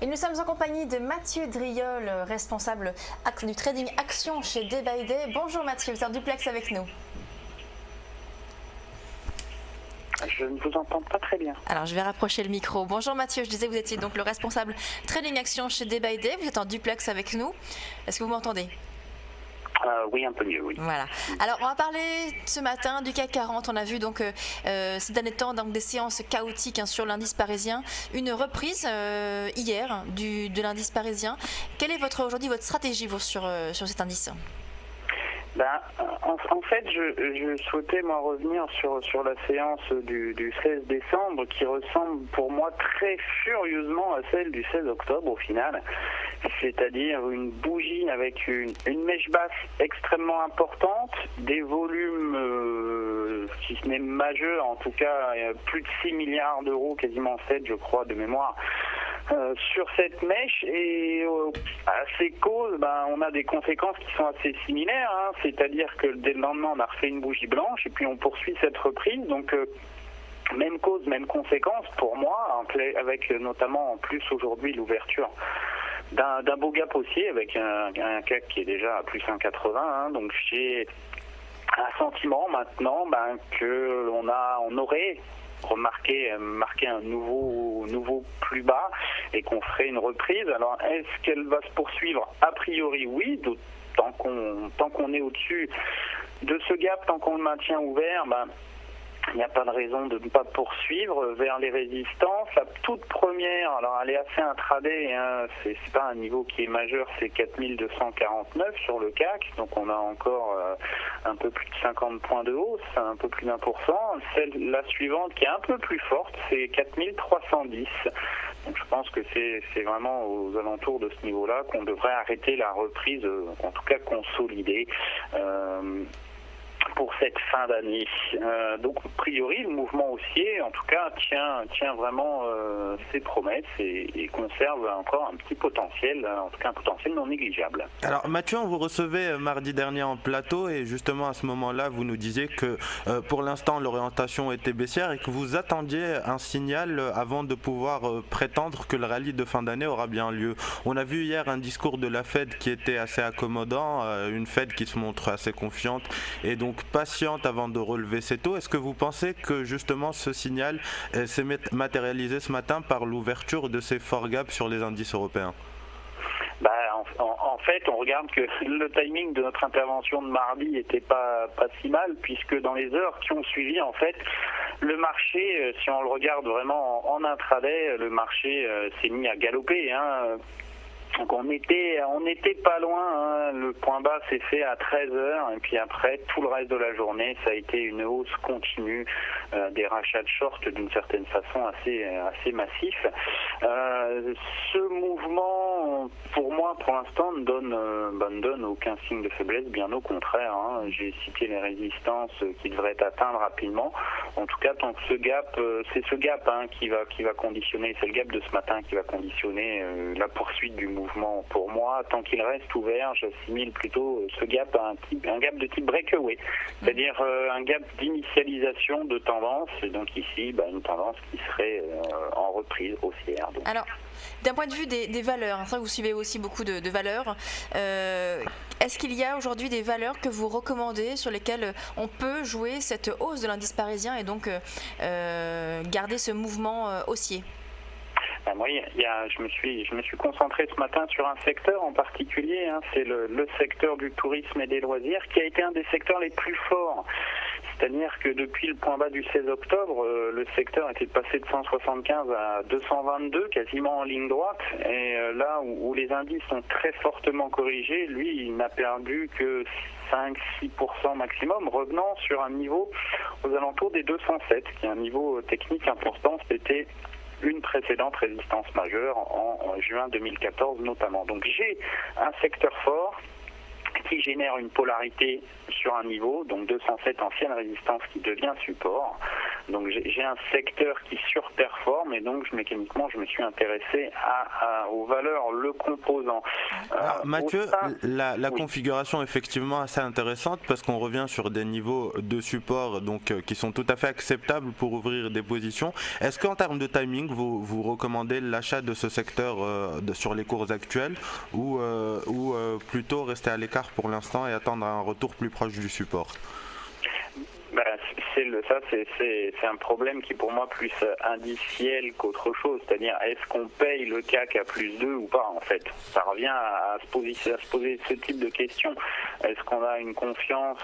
Et nous sommes en compagnie de Mathieu Driol, responsable du trading action chez Day by Day. Bonjour Mathieu, vous êtes en duplex avec nous. Je ne vous entends pas très bien. Alors je vais rapprocher le micro. Bonjour Mathieu, je disais que vous étiez donc le responsable trading action chez Day by Day. Vous êtes en duplex avec nous. Est-ce que vous m'entendez ? Oui, un peu mieux, oui. Voilà. Alors, on va parler ce matin du CAC 40. On a vu donc ces derniers temps donc, des séances chaotiques sur l'indice parisien. Une reprise hier de l'indice parisien. Quelle est aujourd'hui votre stratégie sur cet indice ? En fait, je souhaitais revenir sur la séance du 16 décembre qui ressemble pour moi très furieusement à celle du 16 octobre au final. C'est-à-dire une bougie avec une mèche basse extrêmement importante, des volumes, si ce n'est majeurs, en tout cas plus de 6 milliards d'euros, quasiment 7 je crois de mémoire, sur cette mèche, et à ces causes, on a des conséquences qui sont assez similaires, c'est-à-dire que dès le lendemain on a refait une bougie blanche et puis on poursuit cette reprise, donc même cause, même conséquence pour moi, avec notamment en plus aujourd'hui l'ouverture d'un beau gap haussier avec un CAC qui est déjà à plus 1,80, donc j'ai un sentiment maintenant que on aurait marqué un nouveau plus bas et qu'on ferait une reprise. Alors est-ce qu'elle va se poursuivre? A priori oui, tant qu'on est au-dessus de ce gap, tant qu'on le maintient ouvert, il n'y a pas de raison de ne pas poursuivre vers les résistances. La toute première, alors elle est assez intraday, c'est pas un niveau qui est majeur, c'est 4249 sur le CAC, donc on a encore un peu plus de 50 points de hausse, un peu plus d'1%. La suivante qui est un peu plus forte, c'est 4310. Donc je pense que c'est vraiment aux alentours de ce niveau-là qu'on devrait arrêter la reprise, en tout cas consolider. Pour cette fin d'année. Donc a priori le mouvement haussier en tout cas tient vraiment ses promesses et conserve encore un petit potentiel, en tout cas un potentiel non négligeable. Alors Mathieu, on vous recevait mardi dernier en plateau et justement à ce moment-là vous nous disiez que pour l'instant l'orientation était baissière et que vous attendiez un signal avant de pouvoir prétendre que le rallye de fin d'année aura bien lieu. On a vu hier un discours de la Fed qui était assez accommodant, une Fed qui se montre assez confiante et donc patiente avant de relever ses taux. Est-ce que vous pensez que justement ce signal s'est matérialisé ce matin par l'ouverture de ces forts gaps sur les indices européens? En fait, on regarde que le timing de notre intervention de mardi n'était pas si mal, puisque dans les heures qui ont suivi, en fait, le marché, si on le regarde vraiment en intraday, le marché s'est mis à galoper. Donc on était pas loin, le point bas s'est fait à 13h et puis après tout le reste de la journée ça a été une hausse continue, des rachats de short d'une certaine façon assez massifs. Ce mouvement pour moi pour l'instant ne donne aucun signe de faiblesse, bien au contraire. J'ai cité les résistances qui devraient être atteintes rapidement. En tout cas tant que ce gap, c'est ce gap qui va conditionner, c'est le gap de ce matin qui va conditionner la poursuite du mouvement. Pour moi, tant qu'il reste ouvert, j'assimile plutôt ce gap à un gap de type breakaway, c'est-à-dire un gap d'initialisation de tendance, et donc ici une tendance qui serait en reprise haussière. Donc. Alors, d'un point de vue des valeurs, c'est vrai que vous suivez aussi beaucoup de valeurs, est-ce qu'il y a aujourd'hui des valeurs que vous recommandez sur lesquelles on peut jouer cette hausse de l'indice parisien et donc garder ce mouvement haussier ? Moi, je me suis concentré ce matin sur un secteur en particulier, c'est le secteur du tourisme et des loisirs, qui a été un des secteurs les plus forts. C'est-à-dire que depuis le point bas du 16 octobre, le secteur était passé de 175 à 222, quasiment en ligne droite. Et là où les indices sont très fortement corrigés, lui, il n'a perdu que 5-6% maximum, revenant sur un niveau aux alentours des 207, qui est un niveau technique important. C'était une précédente résistance majeure en juin 2014 notamment. Donc j'ai un secteur fort qui génère une polarité sur un niveau, donc 207 ancienne résistance qui devient support. Donc j'ai un secteur qui surperforme et donc mécaniquement je me suis intéressé aux valeurs, le composant. Alors, Mathieu, la configuration est effectivement assez intéressante parce qu'on revient sur des niveaux de support donc, qui sont tout à fait acceptables pour ouvrir des positions. Est-ce qu'en termes de timing, vous recommandez l'achat de ce secteur sur les cours actuels ou plutôt rester à l'écart pour l'instant et attendre un retour plus proche du support? C'est un problème qui est pour moi plus indiciel qu'autre chose, c'est-à-dire est-ce qu'on paye le CAC à plus 2 ou pas en fait. Ça revient à se poser ce type de questions. Est-ce qu'on a une confiance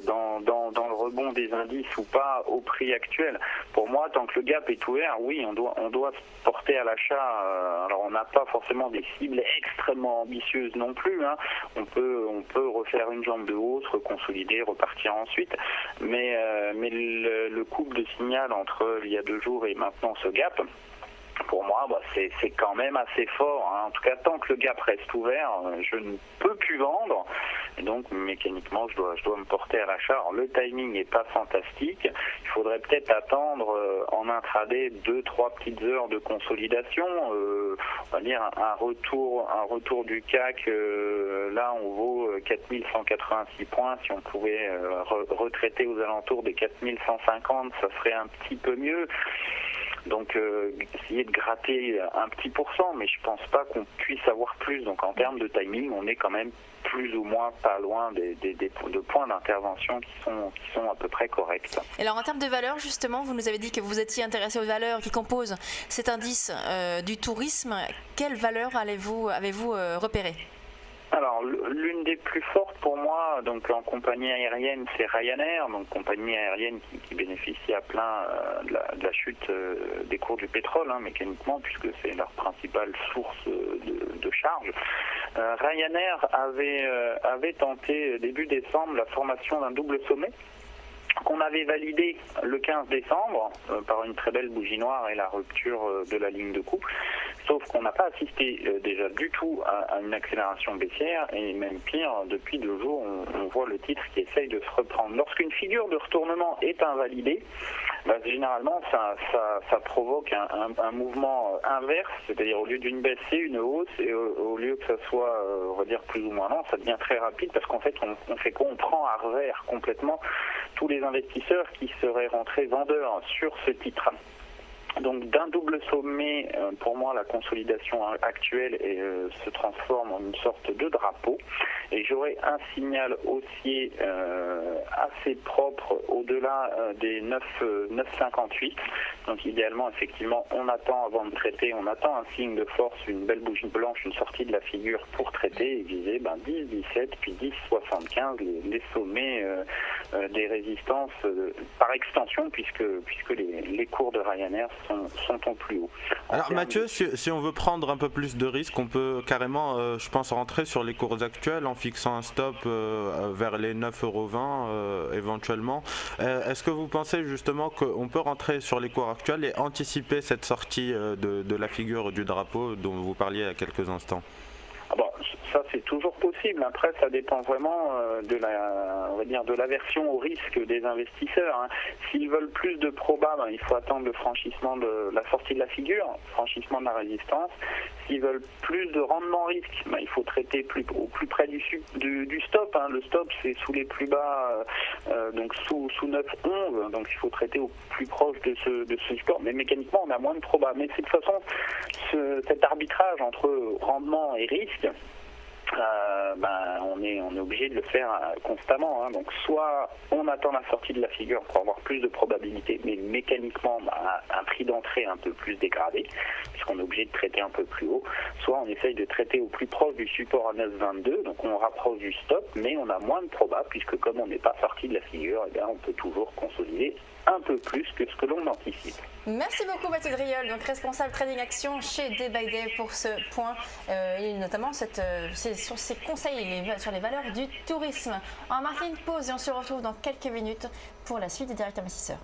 dans le rebond des indices ou pas au prix actuel? Pour moi, tant que le gap est ouvert, oui, on doit se porter à l'achat. Alors on n'a pas forcément des cibles extrêmement ambitieuses non plus, hein. On peut refaire une jambe de hausse, reconsolider, repartir ensuite, mais le couple de signal entre il y a 2 jours et maintenant ce gap, pour moi, c'est quand même assez fort, hein. En tout cas, tant que le gap reste ouvert, je ne peux plus vendre. Et donc, mécaniquement, je dois me porter à l'achat. Alors, le timing n'est pas fantastique. Il faudrait peut-être attendre en intraday 2-3 petites heures de consolidation. On va dire un retour du CAC. Là, on vaut 4186 points. Si on pouvait retraiter aux alentours des 4150, ça serait un petit peu mieux. Donc essayer de gratter un petit pourcent, mais je pense pas qu'on puisse avoir plus. Donc en termes de timing, on est quand même plus ou moins pas loin de points d'intervention qui sont à peu près corrects. Et alors en termes de valeurs, justement, vous nous avez dit que vous étiez intéressé aux valeurs qui composent cet indice du tourisme. Quelles valeurs avez-vous repérées? Alors, l'une des plus fortes pour moi, donc en compagnie aérienne, c'est Ryanair, donc compagnie aérienne qui bénéficie à plein de la chute des cours du pétrole, hein, mécaniquement, puisque c'est leur principale source de charge. Ryanair avait tenté début décembre la formation d'un double sommet qu'on avait validé le 15 décembre par une très belle bougie noire et la rupture de la ligne de coupe. Sauf qu'on n'a pas assisté déjà du tout à une accélération baissière et même pire, depuis 2 jours, on voit le titre qui essaye de se reprendre. Lorsqu'une figure de retournement est invalidée, généralement ça provoque un mouvement inverse, c'est-à-dire au lieu d'une baisse c'est une hausse et au lieu que ça soit on va dire plus ou moins lent, ça devient très rapide parce qu'en fait on fait quoi? On prend à revers complètement tous les investisseurs qui seraient rentrés vendeurs sur ce titre. Donc d'un double sommet, pour moi la consolidation actuelle se transforme en une sorte de drapeau et j'aurai un signal haussier assez propre au-delà des 9,58. Donc idéalement effectivement on attend avant de traiter, on attend un signe de force, une belle bougie blanche, une sortie de la figure pour traiter et viser 10,17 puis 10,75 les sommets des résistances par extension puisque les cours de Ryanair sont au plus haut. Alors Mathieu, si on veut prendre un peu plus de risques, on peut carrément, je pense, rentrer sur les cours actuels en fixant un stop vers les 9,20 € éventuellement. Est-ce que vous pensez justement qu'on peut rentrer sur les cours actuels et anticiper cette sortie de la figure du drapeau dont vous parliez il y a quelques instants? Ça c'est toujours possible. Après ça dépend vraiment de l'aversion au risque des investisseurs, hein. S'ils veulent plus de proba, il faut attendre le franchissement de la sortie de la figure, franchissement de la résistance. S'ils veulent plus de rendement risque, il faut traiter au plus près du stop, hein. Le stop c'est sous les plus bas, donc sous 9,11, donc il faut traiter au plus proche de ce support. Mais mécaniquement on a moins de proba. Mais de toute façon cet arbitrage entre rendement et risque, on est obligé de le faire constamment, hein. Donc soit on attend la sortie de la figure pour avoir plus de probabilité, mais mécaniquement un prix d'entrée un peu plus dégradé puisqu'on est obligé de traiter un peu plus haut, soit on essaye de traiter au plus proche du support à 9,22, donc on rapproche du stop mais on a moins de proba puisque comme on n'est pas sorti de la figure, on peut toujours consolider un peu plus que ce que l'on anticipe. Merci beaucoup Mathieu Driol, donc responsable trading action chez Day by Day pour ce point et notamment sur ses conseils sur les valeurs du tourisme. On va marquer une pause et on se retrouve dans quelques minutes pour la suite des Directs Investisseurs.